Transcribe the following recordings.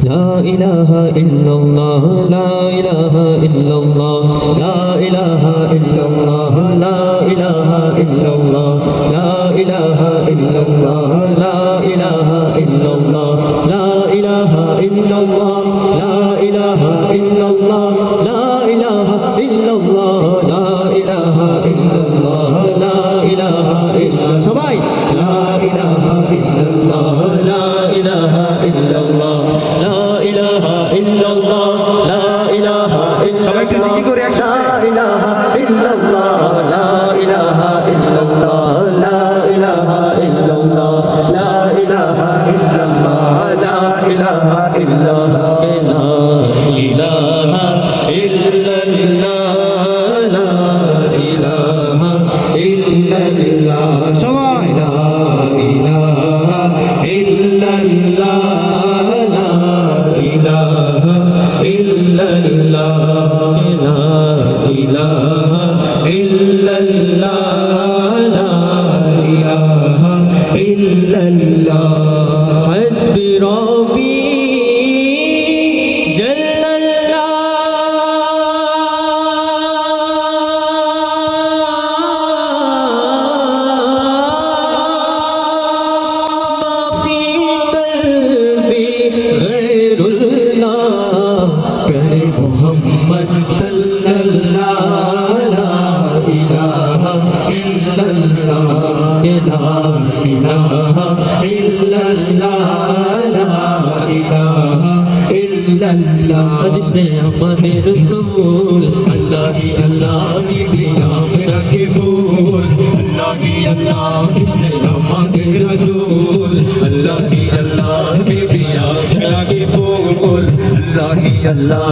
لا إله إلا الله لا إله إلا الله لا إله إلا الله لا إله إلا الله لا إله إلا الله لا إله إلا الله لا إله إلا الله لا إله إلا الله لا إله إلا الله لا إله إلا الله لا إله إلا সবাই لا إله إلا الله لا إله إلا الله لا إله إلا الله لا إله إلا সবাই একটু জিকির করে একসাথে لا إله إلا الله لا إله إلا الله لا إله إلا الله لا إله إلا الله لا إله إلا الله لا إله إلا الله لا إله إلا الله সবাই لا إله إلا الله لا إله إلا الله لا إله إلا الله لا إله إلا الله حسبي ربي جل محمد صلى الله لا إله إلا الله لا إله إلا الله لا إله إلا الله जिसने हमारे रसूल अल्लाह ही अल्लाह भी हमरा के फूल अल्लाह ही अल्लाह जिसने हमारे रसूल अल्लाह ही अल्लाह भी हमरा के फूल अल्लाह ही अल्लाह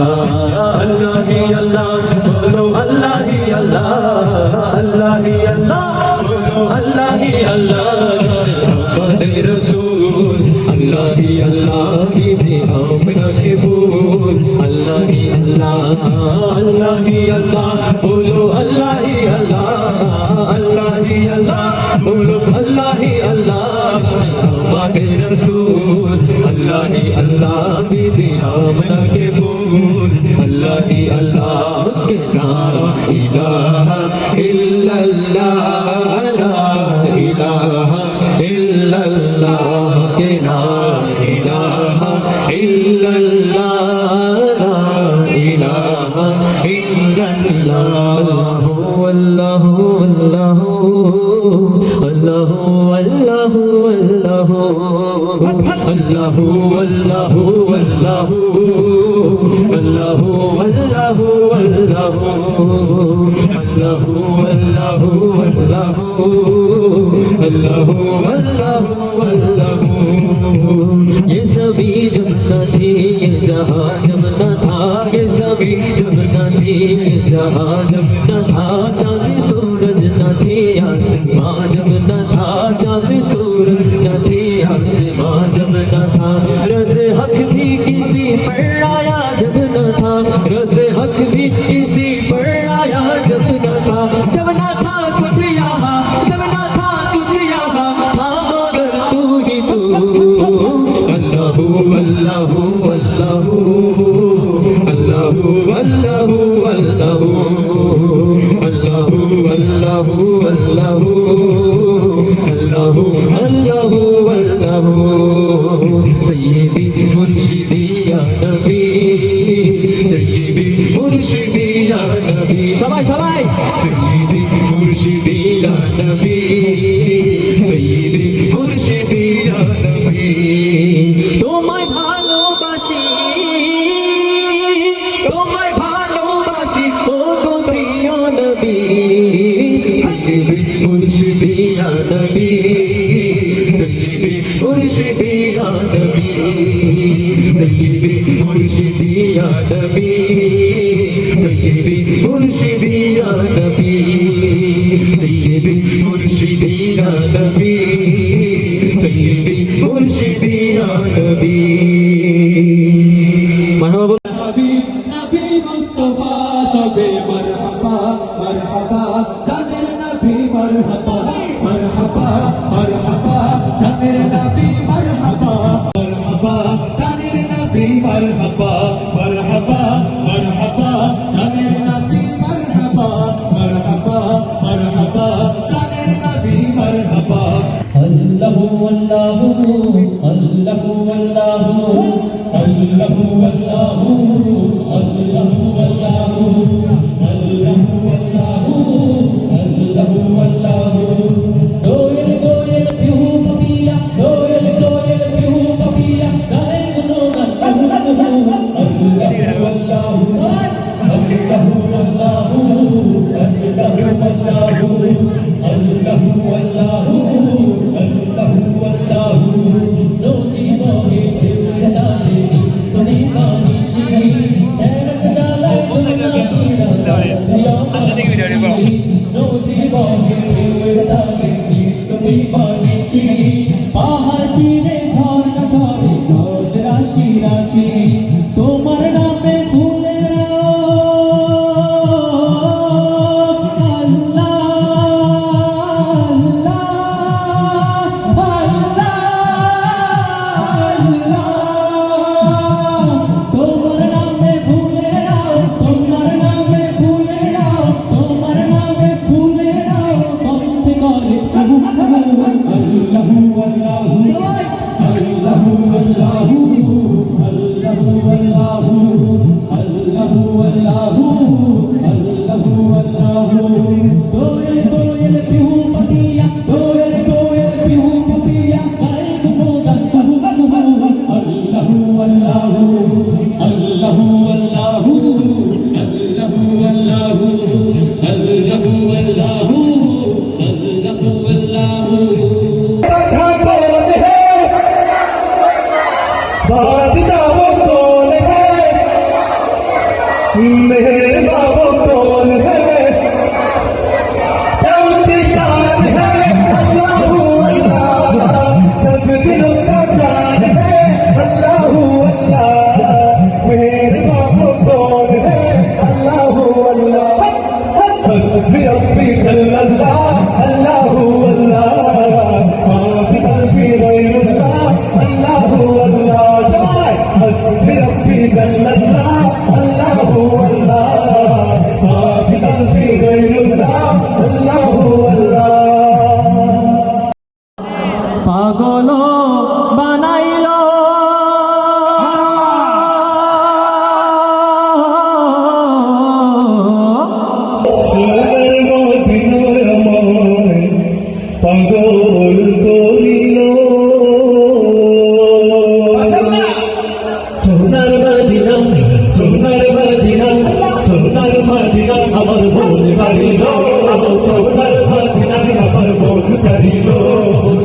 बोलो अल्लाह ही अल्लाह अल्लाह ही अल्लाह बोलो अल्लाह ही अल्लाह जिसने हमारे रसूल अल्लाह ही अल्लाह भी हमरा के फूल अल्लाह ही अल्लाह बोलो अल्लाह ही अल्लाह बोलो अल्लाह ही अल्लाह जिसने हमारे रसूल अल्लाह ही अल्लाह भी हमरा के फूल अल्लाह ही अल्लाह के ला इलाहा इल्लल्लाह ला इलाहा इल्लल्लाह के ला इलाहा इल्लल्लाह ला इलाहा इल्लल्लाह अल्लाह अल्लाह अल्लाह अल्लाह अल्लाह अल्लाह अल्लाह अल्लाह अल्लाह अल्लाह अल्लाह अल्लाह अल्लाह अल्लाह अल्लाह अल्लाह ये सभी जब न थे ये जहाँ जब न था ये सभी जब न थे ये जहाँ जब न था चांद सूरज न थे आसमां जब न था चांद सूरज न थे आसमां जब न था रज़ हक भी किसी पर आया जब न था रज़ हक भी किसी पर आया जब न था कुछ यहाँ जब न था कुछ यहाँ था मगर तू ही तू अल्लाह अल्लाह अल्लाह अल्लाह अल्लाह अल्लाह अल्लाह अल्लाह अल्लाह अल्लाह अल्लाह अल्लाह सय्यदी मुर्शिदी या नबी सय्यदी मुर्शिदी या नबी সবাই সবাই सय्यदी मुर्शिदी या नबी सय्यदी मुर्शिदी या नबी তোমায় ভালোবাসি ও গো প্রিয় নবী সয়্যিদি মুর্শিদি ইয়া নবী সয়্যিদি মুর্শিদি ইয়া নবী সয়্যিদি মুর্শিদি ইয়া নবী সয়্যিদি মুর্শিদি ইয়া নবী সয়্যিদি মুর্শিদি ইয়া নবী সয়্যিদি মুর্শিদি ইয়া নবী মারহাবা নবী মুস্তাফা সবে মারহাবা মারহাবা জানের নবী মারহাবা মারহাবা মারহাবা জানের নবী মারহাবা মারহাবা জানের নবী নবী মারহাবা মারহাবা মারহাবা জানের নবী মারহাবা মারহাবা মারহাবা জানের নবী মারহাবা আল্লাহু আল্লাহু আল্লাহু আল্লাহু আল্লাহু আল্লাহু আল্লাহু আল্লাহু আল্লাহু আল্লাহু আল্লাহু আল্লাহু দোয়েল দোয়েল পিউ পাপিয়া দোয়েল দোয়েল পিউ পাপিয়া গায়ে গুনগান আল্লাহু আল্লাহু আল্লাহু আল্লাহু আল্লাহু আল্লাহু আল্লাহু পাহাড় চিরে ঝর্ণা ঝরে ঝড় রাশি রাশি তোমার নামে ফুলেরা আল্লাহ আল্লাহ আল্লাহ তোমার নামে ফুলেরা তোমার নামে ফুলেরা তোমার নামে ফুলেরা কণ্ঠে করে আল্লাহু আল্লাহু আল্লাহু আল্লাহু আল্লাহু আল্লাহু আল্লাহু আল্লাহু আল্লাহু আল্লাহু দোয়েল দোয়েল পিউ পাপিয়া দোয়েল দোয়েল পিউ পাপিয়া গায়ে গুনগান আল্লাহু আল্লাহু আল্লাহু আল্লাহু আল্লাহু আল্লাহু আল্লাহু আল্লাহু बादशाह वो कौन है मेरे बाबू कौन है शान है अल्लाहू अल्लाह सब दिलों का जान है अल्लाहू अल्लाह मेरे बाबू कौन है अल्लाहू अल्लाह हस्बी रब्बी जल्लल्लाह अल्लाहू अल्लाह माफी कल्बी गैरुल्लाह अल्लाहू अल्लाह हस्बी रब्बी जल्लल्लाह अल्लाहू अल्लाह माफी कल्बी गैरुल्लाह अल्लाहू अल्लाह পাগল বানাইল সোনার মদিনার আমায় পাগল করিল সোনার মদিনা সোনার মদিনা সোনার মদিনা আমার মন কারিল সোনার মদিনা আমার মন কারিল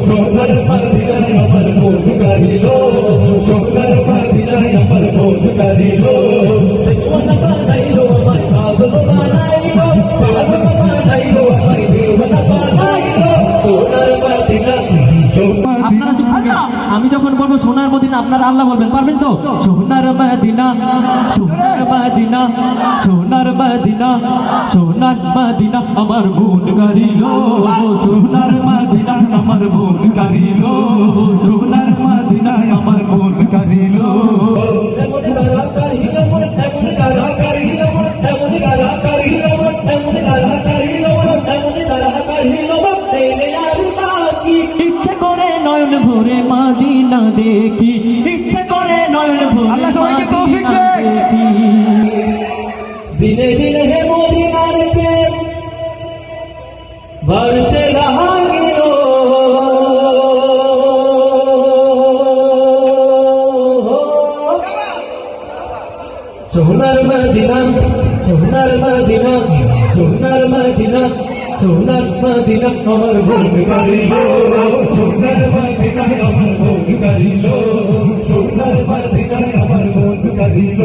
সোনার মদিনা আমার মন কারিল সোনার মদিনা আমার মন কারিল দেওয়ানা বানাইল আমায় পাগল বানাইল পাগল বানাইল আমায় দেওয়ানা বানাইল সোনার মদিনা আপনারা চুপ থাকেন আমি যখন বলবো সোনার মদিনা আপনারা আল্লাহ বলবেন পারবেন তো সোনার মদিনা সোনার মদিনা সোনার মদিনা সোনার মদিনা আমার মন কারিল সোনার মদিনা আমার মন কারিল সোনার মদিনা আমার মন কারিল এমন কারা কারিল মন এমন কারা কারিল মন এমন কারা কারিল মন এমন কারা কারিল মন এমন কারা কারিল মন তেরে আর বাকি ইচ্ছে করে নয়ন ভরে মদিনা দেখি ইচ্ছে করে নয়ন ভরে আল্লাহ সবাইকে তৌফিক দেয় দিনে দিনে হে মদিনার প্রেম বাড়তে লাগিল সোনার মদিনা সোনার মদিনা সোনার মদিনা সোনার মদিনা আমার মন কারিল সোনার মদিনা আমার মন কারিল সোনার মদিনা আমার মন কারিল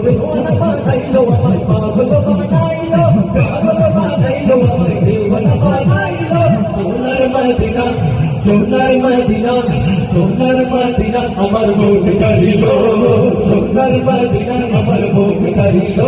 দেওয়ানা বানাইল আমায় পাগল বানাইল পাগল বানাইল আমায় দেওয়ানা বানাইল সোনার মদিনা সোনার মদিনা সোনার মদিনা আমার মন কারিল সোনার মদিনা আমার মন কারিল